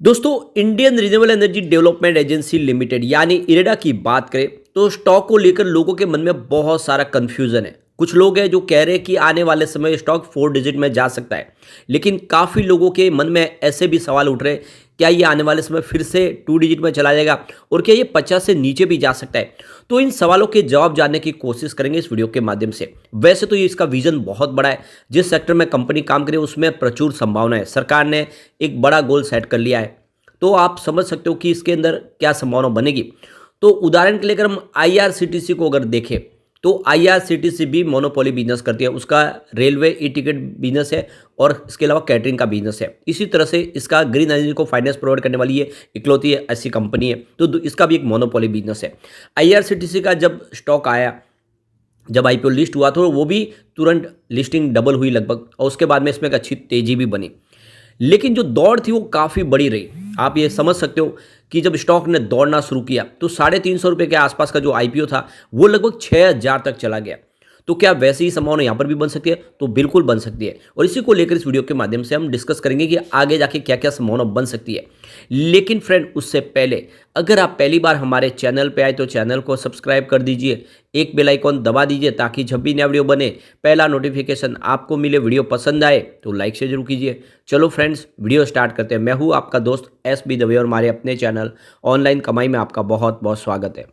दोस्तों, Indian renewable energy development agency limited यानी इरेडा की बात करें तो स्टॉक को लेकर लोगों के मन में बहुत सारा कंफ्यूजन है। कुछ लोग हैं जो कह रहे हैं कि आने वाले समय स्टॉक 4 डिजिट में जा सकता है, लेकिन काफ़ी लोगों के मन में ऐसे भी सवाल उठ रहे हैं, क्या ये आने वाले समय फिर से 2 डिजिट में चला जाएगा और क्या ये 50 से नीचे भी जा सकता है। तो इन सवालों के जवाब जानने की कोशिश करेंगे इस वीडियो के माध्यम से। वैसे तो ये इसका विजन बहुत बड़ा है, जिस सेक्टर में कंपनी काम करे उसमें प्रचुर संभावना है। सरकार ने एक बड़ा गोल सेट कर लिया है, तो आप समझ सकते हो कि इसके अंदर क्या संभावना बनेगी। तो उदाहरण के लिए अगर हम आईआरसीटीसी को अगर देखें तो आईआरसीटीसी भी मोनोपोली बिजनेस करती है। उसका रेलवे ई टिकट बिजनेस है और इसके अलावा कैटरिंग का बिजनेस है। इसी तरह से इसका ग्रीन एनर्जी को फाइनेंस प्रोवाइड करने वाली ये इकलौती ऐसी कंपनी है, तो इसका भी एक मोनोपोली बिजनेस है। आईआरसीटीसी का जब स्टॉक आया, जब आईपीओ लिस्ट हुआ तो वो भी तुरंत लिस्टिंग डबल हुई लगभग, और उसके बाद में इसमें एक अच्छी तेजी भी बनी। लेकिन जो दौड़ थी वो काफ़ी बड़ी रही। आप ये समझ सकते हो कि जब स्टॉक ने दौड़ना शुरू किया तो 350 रुपये के आसपास का जो आईपीओ था वो लगभग 6000 तक चला गया। तो क्या वैसे ही संभावना यहाँ पर भी बन सकती है? तो बिल्कुल बन सकती है, और इसी को लेकर इस वीडियो के माध्यम से हम डिस्कस करेंगे कि आगे जाके क्या क्या संभावना बन सकती है। लेकिन फ्रेंड, उससे पहले अगर आप पहली बार हमारे चैनल पे आए तो चैनल को सब्सक्राइब कर दीजिए, एक बेल आइकॉन दबा दीजिए ताकि जब भी नया वीडियो बने पहला नोटिफिकेशन आपको मिले। वीडियो पसंद आए तो लाइक शेयर जरूर कीजिए। चलो फ्रेंड्स, वीडियो स्टार्ट करते हैं। मैं हूँ आपका दोस्त SB दवे और हमारे अपने चैनल ऑनलाइन कमाई में आपका बहुत बहुत स्वागत है।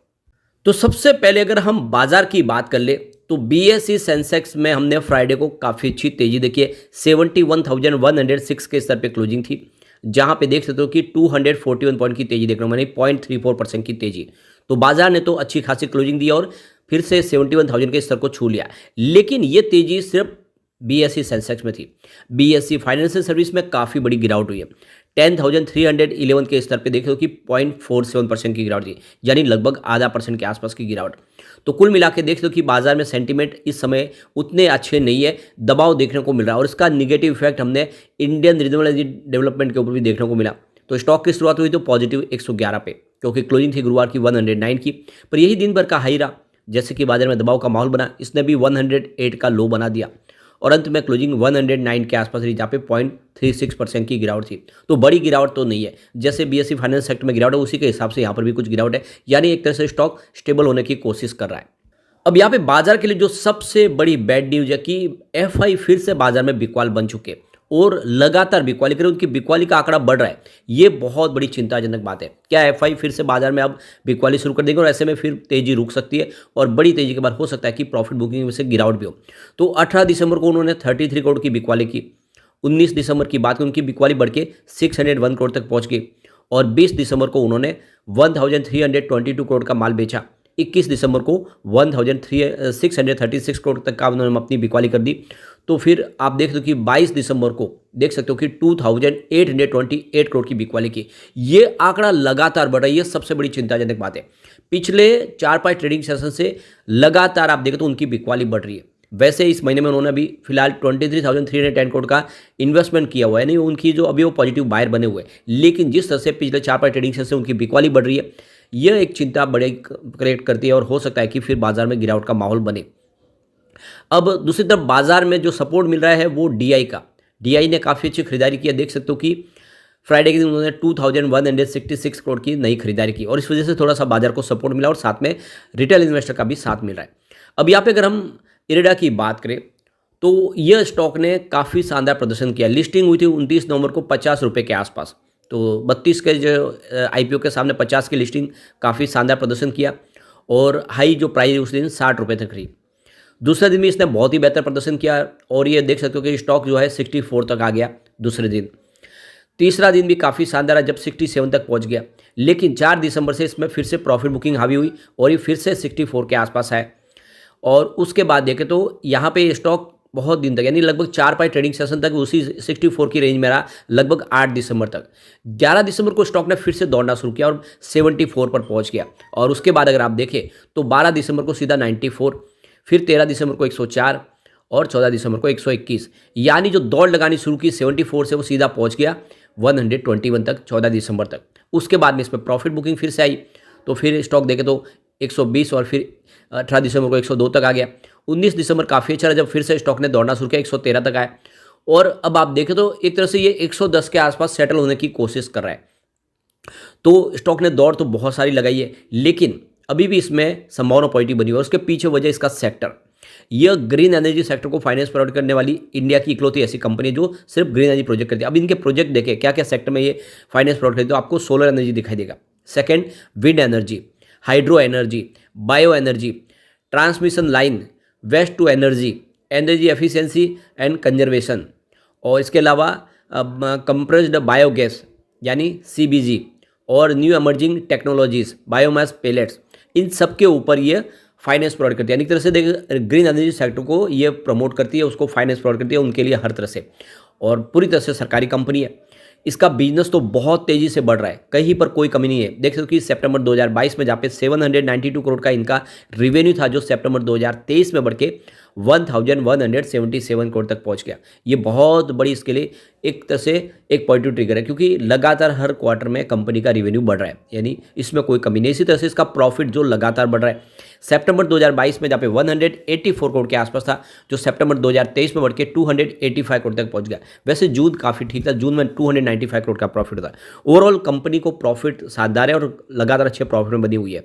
तो सबसे पहले अगर हम बाजार की बात कर ले तो BSE सेंसेक्स में हमने फ्राइडे को काफ़ी अच्छी तेजी देखी है। 71,106 के स्तर पे क्लोजिंग थी, जहां पे देख सकते हो कि 241 पॉइंट की तेजी देख रहा हूँ मैंने, 0.34% की तेजी। तो बाजार ने तो अच्छी खासी क्लोजिंग दी और फिर से 71,000 के स्तर को छू लिया। लेकिन ये तेजी सिर्फ BSE सेंसेक्स में थी। BSE फाइनेंशियल सर्विस में काफ़ी बड़ी गिरावट हुई है। 10,311 के स्तर पे देखो कि 0.47% की गिरावट थी, यानी लगभग आधा % के आसपास की गिरावट। तो कुल मिला के देख लो कि बाजार में सेंटीमेंट इस समय उतने अच्छे नहीं है, दबाव देखने को मिल रहा है, और इसका निगेटिव इफेक्ट हमने इंडियन रिन्यूएबल एनर्जी डेवलपमेंट के ऊपर भी देखने को मिला। तो स्टॉक की शुरुआत हुई तो पॉजिटिव 111 पे, क्योंकि क्लोजिंग थी गुरुवार की 109 की, पर यही दिन भर का हाई रहा। जैसे कि बाजार में दबाव का माहौल बना, इसने भी 108 का लो बना दिया और अंत में क्लोजिंग 109 के आसपास रही, जहाँ पे 0.36% की गिरावट थी। तो बड़ी गिरावट तो नहीं है, जैसे BSE फाइनेंस सेक्टर में गिरावट है उसी के हिसाब से यहाँ पर भी कुछ गिरावट है, यानी एक तरह से स्टॉक स्टेबल होने की कोशिश कर रहा है। अब यहाँ पे बाजार के लिए जो सबसे बड़ी बैड न्यूज है कि FI फिर से बाजार में बिकवाल बन चुके और लगातार बिकवाली करें, उनकी बिकवाली का आंकड़ा बढ़ रहा है। ये बहुत बड़ी चिंताजनक बात है। क्या FI फिर से बाजार में अब बिकवाली शुरू कर देंगे और ऐसे में फिर तेजी रुक सकती है, और बड़ी तेजी के बाद हो सकता है कि प्रॉफिट बुकिंग में से गिरावट भी हो। तो 18 दिसंबर को उन्होंने 33 करोड़ की बिकवाली की। 19 दिसंबर की बात की, उनकी बिकवाली बढ़ के 601 करोड़ तक पहुंच गई, और 20 दिसंबर को उन्होंने 1322 करोड़ का माल बेचा। 21 दिसंबर को 1636 करोड़ तक का उन्होंने अपनी बिकवाली कर दी। तो फिर आप देख दो कि 22 दिसंबर को देख सकते हो कि 2828 करोड़ की बिकवाली की। ये आंकड़ा लगातार बढ़ रहा है, ये सबसे बड़ी चिंताजनक बात है। पिछले 4-5 ट्रेडिंग सेशन से लगातार आप देखें तो उनकी बिकवाली बढ़ रही है। वैसे इस महीने में उन्होंने अभी फिलहाल 23,310 करोड़ का इन्वेस्टमेंट किया हुआ है, नहीं उनकी जो अभी वो पॉजिटिव बायर बने हुए हैं। लेकिन जिस तरह से पिछले 4-5 ट्रेडिंग सेशन से उनकी बिकवाली बढ़ रही है, यह एक चिंता बड़े क्रिएट करती है और हो सकता है कि फिर बाजार में गिरावट का माहौल बने। अब दूसरी तरफ बाजार में जो सपोर्ट मिल रहा है वो DI का। DI ने काफ़ी अच्छी खरीदारी की है। देख सकते हो कि फ्राइडे के दिन उन्होंने 2166 करोड़ की नई खरीदारी की, और इस वजह से थोड़ा सा बाजार को सपोर्ट मिला और साथ में रिटेल इन्वेस्टर का भी साथ मिल रहा है। अब यहाँ पे अगर हम इरेडा की बात करें तो यह स्टॉक ने काफ़ी शानदार प्रदर्शन किया। लिस्टिंग हुई थी 29 नवंबर को 50 रुपये के आसपास, तो 32 के जो IPO के सामने 50 की लिस्टिंग काफ़ी शानदार प्रदर्शन किया, और हाई जो प्राइस उस दिन 60 रुपये तक रही। दूसरे दिन भी इसने बहुत ही बेहतर प्रदर्शन किया, और ये देख सकते हो कि स्टॉक जो है 64 तक आ गया दूसरे दिन। तीसरा दिन भी काफ़ी शानदार है जब 67 तक पहुंच गया। लेकिन 4 दिसंबर से इसमें फिर से प्रॉफिट बुकिंग हावी हुई और ये फिर से 64 के आसपास है। और उसके बाद देखें तो यहाँ पे स्टॉक बहुत दिन तक, यानी लगभग 4-5 ट्रेडिंग सेशन तक उसी 64 की रेंज में रहा, लगभग 8 दिसंबर तक। 11 दिसंबर को स्टॉक ने फिर से दौड़ना शुरू किया और 74 पर पहुंच गया, और उसके बाद अगर आप देखें तो 12 दिसंबर को सीधा 94, फिर 13 दिसंबर को 104 और 14 दिसंबर को 121, यानी जो दौड़ लगानी शुरू की 74 से वो सीधा पहुंच गया 121 तक 14 दिसंबर तक। उसके बाद में इसमें प्रॉफिट बुकिंग फिर से आई, तो फिर स्टॉक देखे तो 120 और फिर 18 दिसंबर को 102 तक आ गया। 19 दिसंबर काफ़ी अच्छा रहा जब फिर से स्टॉक ने दौड़ना शुरू किया, 113 तक आया, और अब आप देखें तो एक तरह से ये 110 के आसपास सेटल होने की कोशिश कर रहा है। तो स्टॉक ने दौड़ तो बहुत सारी लगाई है, लेकिन अभी भी इसमें संभावना पॉजिटिव बनी हुई है। उसके पीछे वजह इसका सेक्टर, यह ग्रीन एनर्जी सेक्टर को फाइनेंस प्रोवाइड करने वाली इंडिया की इकलौती ऐसी कंपनी है जो सिर्फ ग्रीन एनर्जी प्रोजेक्ट करती है। अब इनके प्रोजेक्ट देखें क्या क्या सेक्टर में ये फाइनेंस प्रोवाइड करती है, तो आपको सोलर एनर्जी दिखाई देगा। Second, wind energy, hydro energy, bio energy, transmission line, waste to energy, energy efficiency and conservation, और इसके अलावा कंप्रेस्ड बायोगैस यानी सीबीजी, और new emerging technologies, biomass pellets, इन सब के ऊपर ये फाइनेंस प्रोवाइड करती है। यानी एक तरह से देखिए ग्रीन एनर्जी सेक्टर को ये प्रमोट करती है, उसको फाइनेंस प्रोवाइड करती है उनके लिए हर तरह से, और पूरी तरह से सरकारी कंपनी है। इसका बिजनेस तो बहुत तेज़ी से बढ़ रहा है, कहीं पर कोई कमी नहीं है। देख सकते हो कि सितंबर 2022 में जहाँ पे 792 करोड़ का इनका रेवेन्यू था, जो सितंबर 2023 में बढ़ के 1177 करोड़ तक पहुंच गया। ये बहुत बड़ी इसके लिए एक तरह से एक पॉजिटिव ट्रिगर है, क्योंकि लगातार हर क्वार्टर में कंपनी का रेवेन्यू बढ़ रहा है, यानी इसमें कोई कमी नहीं। इसी तरह से इसका प्रॉफिट जो लगातार बढ़ रहा है, सितंबर 2022 में जहाँ पे 184 करोड़ के आसपास था, जो सितंबर 2023 में बढ़ के 285 करोड़ तक पहुंच गया। वैसे जून काफ़ी ठीक था, जून में 295 करोड़ का प्रॉफिट था। ओवरऑल कंपनी को प्रॉफिट शानदार है और लगातार अच्छे प्रॉफिट में बनी हुई है।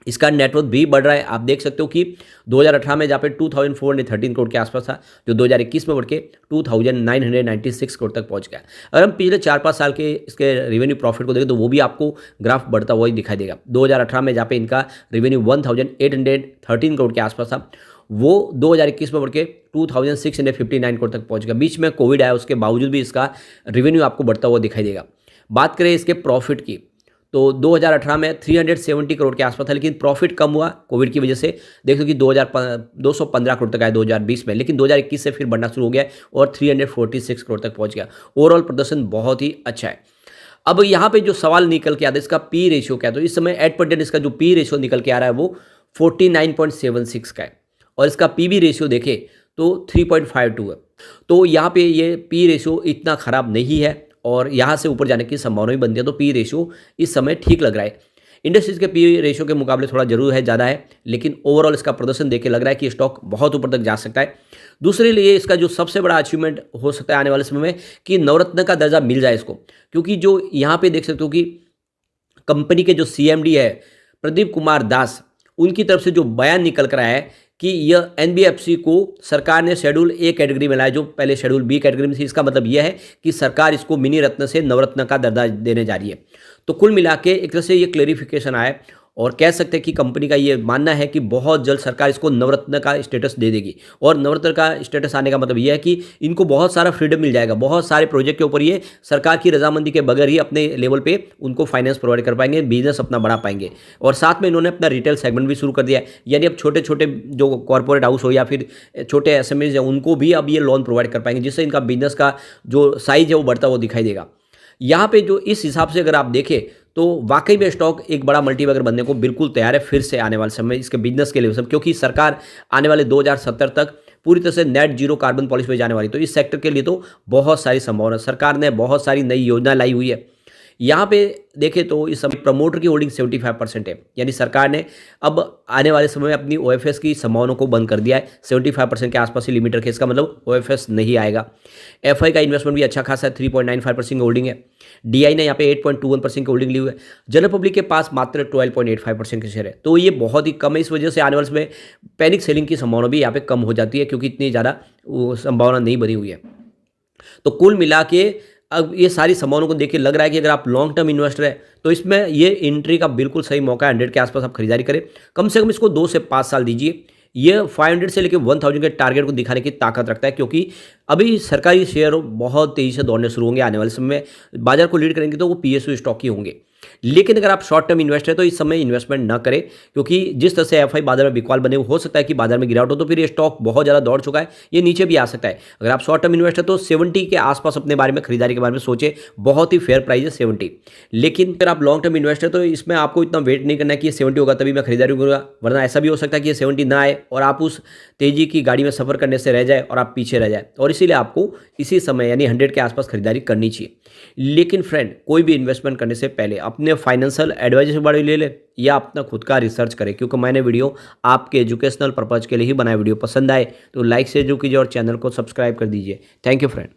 इसका नेटवर्थ भी बढ़ रहा है। आप देख सकते हो कि 2018 में जहाँ पे 2413 करोड़ के आसपास था, जो 2021 में बढ़ के 2996 करोड़ तक पहुंच गया। अगर हम पिछले 4-5 साल के इसके रेवेन्यू प्रॉफिट को देखें तो वो भी आपको ग्राफ बढ़ता हुआ ही दिखाई देगा। 2018 में जहाँ पे इनका रेवेन्यू 1813 करोड़ के आसपास था, वो 2021 में बढ़ के 2659 करोड़ तक पहुँच गया। बीच में कोविड आया, उसके बावजूद भी इसका रेवेन्यू आपको बढ़ता हुआ दिखाई देगा। बात करें इसके प्रॉफिट की, तो 2018 में 370 करोड़ के आसपास था, लेकिन प्रॉफिट कम हुआ कोविड की वजह से। देखो कि 215 करोड़ तक आया 2020 में, लेकिन 2021 से फिर बढ़ना शुरू हो गया और 346 करोड़ तक पहुंच गया। ओवरऑल प्रदर्शन बहुत ही अच्छा है। अब यहाँ पे जो सवाल निकल के आता है, इसका पी रेशियो क्या है, तो इस समय एट परसेंट इसका जो पी रेशियो निकल के आ रहा है वो 49.76 का है, और इसका पी बी रेशियो देखें तो 3.52 है। तो यहाँ पे ये पी रेशियो इतना खराब नहीं है और यहाँ से ऊपर जाने की संभावना भी बनती है, तो पी रेशियो इस समय ठीक लग रहा है। इंडस्ट्रीज के पी रेशियो के मुकाबले थोड़ा जरूर है, ज़्यादा है, लेकिन ओवरऑल इसका प्रदर्शन देख के लग रहा है कि स्टॉक बहुत ऊपर तक जा सकता है। दूसरे लिए इसका जो सबसे बड़ा अचीवमेंट हो सकता है आने वाले समय में, कि नवरत्न का दर्जा मिल जाए इसको, क्योंकि जो यहाँ पे देख सकते हो कि कंपनी के जो CMD है प्रदीप कुमार दास, उनकी तरफ से जो बयान निकल कर आया है कि यह NBFC को सरकार ने शेड्यूल A कैटेगरी में लाया, जो पहले शेड्यूल B कैटेगरी में थी। इसका मतलब यह है कि सरकार इसको मिनी रत्न से नवरत्न का दर्जा देने जा रही है। तो कुल मिला के एक तरह से ये क्लेरिफिकेशन आया, और कह सकते हैं कि कंपनी का ये मानना है कि बहुत जल्द सरकार इसको नवरत्न का स्टेटस दे देगी। और नवरत्न का स्टेटस आने का मतलब यह है कि इनको बहुत सारा फ्रीडम मिल जाएगा, बहुत सारे प्रोजेक्ट के ऊपर ये सरकार की रजामंदी के बगैर ही अपने लेवल पे उनको फाइनेंस प्रोवाइड कर पाएंगे, बिजनेस अपना बढ़ा पाएंगे। और साथ में इन्होंने अपना रिटेल सेगमेंट भी शुरू कर दिया है, यानी अब छोटे छोटे जो कॉर्पोरेट हाउस हो या फिर छोटे SMEs हैं, उनको भी अब ये लोन प्रोवाइड कर पाएंगे, जिससे इनका बिजनेस का जो साइज है वो बढ़ता हुआ दिखाई देगा। यहाँ पे जो इस हिसाब से अगर आप देखें तो वाकई में स्टॉक एक बड़ा मल्टीबैगर बनने को बिल्कुल तैयार है फिर से आने वाले समय इसके बिजनेस के लिए सब, क्योंकि सरकार आने वाले 2070 तक पूरी तरह से नेट जीरो कार्बन पॉलिसी पे जाने वाली। तो इस सेक्टर के लिए तो बहुत सारी संभावना, सरकार ने बहुत सारी नई योजना लाई हुई है। यहाँ पे देखें तो इस समय प्रमोटर की होल्डिंग 75% है, यानी सरकार ने अब आने वाले समय में अपनी OFS की संभावना को बंद कर दिया है। 75% के आसपास ही लिमिट रखे, इसका मतलब OFS नहीं आएगा। FI का इन्वेस्टमेंट भी अच्छा खासा है, 3.95% की होल्डिंग है। DI ने यहाँ पे 8.21% की होल्डिंग ली हुई है। जनरल पब्लिक के पास मात्र 12.85% के शेयर है, तो ये बहुत ही कम है। इस वजह से आने वाले समय पैनिक सेलिंग की संभावना भी यहाँ पे कम हो जाती है, क्योंकि इतनी ज़्यादा संभावना नहीं बनी हुई है। तो कुल मिला के अब ये सारी संभावनाओं को देख के लग रहा है कि अगर आप लॉन्ग टर्म इन्वेस्टर है तो इसमें ये एंट्री का बिल्कुल सही मौका है। 100 के आसपास आप खरीदारी करें, कम से कम इसको 2 से 5 साल दीजिए। ये 500 से लेकर 1000 के टारगेट को दिखाने की ताकत रखता है, क्योंकि अभी सरकारी शेयर बहुत तेज़ी से दौड़ने शुरू होंगे। आने वाले समय में बाजार को लीड करेंगे तो वो PSU स्टॉक ही होंगे। लेकिन अगर आप शॉर्ट टर्म इन्वेस्टर है तो इस समय इन्वेस्टमेंट ना करें, क्योंकि जिस तरह से FI बाजार में बिकवाल बने हो सकता है कि बाजार में गिरावट हो, तो फिर ये स्टॉक बहुत ज़्यादा दौड़ चुका है, ये नीचे भी आ सकता है। अगर आप शॉर्ट टर्म इन्वेस्टर तो 70 के आसपास अपने बारे में खरीदारी के बारे में सोचे, बहुत ही फेयर प्राइस है 70। लेकिन अगर आप लॉन्ग टर्म इन्वेस्टर तो इसमें आपको इतना वेट नहीं करना है कि 70 होगा तभी मैं खरीदारी करूँगा, वरना ऐसा भी हो सकता है कि ये 70 ना आए और आप उस तेजी की गाड़ी में सफर करने से रह जाए और आप पीछे रह जाए। और इसीलिए आपको इसी समय यानी 100 के आसपास खरीदारी करनी चाहिए। लेकिन फ्रेंड, कोई भी इन्वेस्टमेंट करने से पहले अपने फाइनेंशियल एडवाइजर से बड़ी ले ले या अपना खुद का रिसर्च करें, क्योंकि मैंने वीडियो आपके एजुकेशनल पर्पज के लिए ही बनाया। वीडियो पसंद आए तो लाइक से जो कीजिए और चैनल को सब्सक्राइब कर दीजिए। Thank you friend.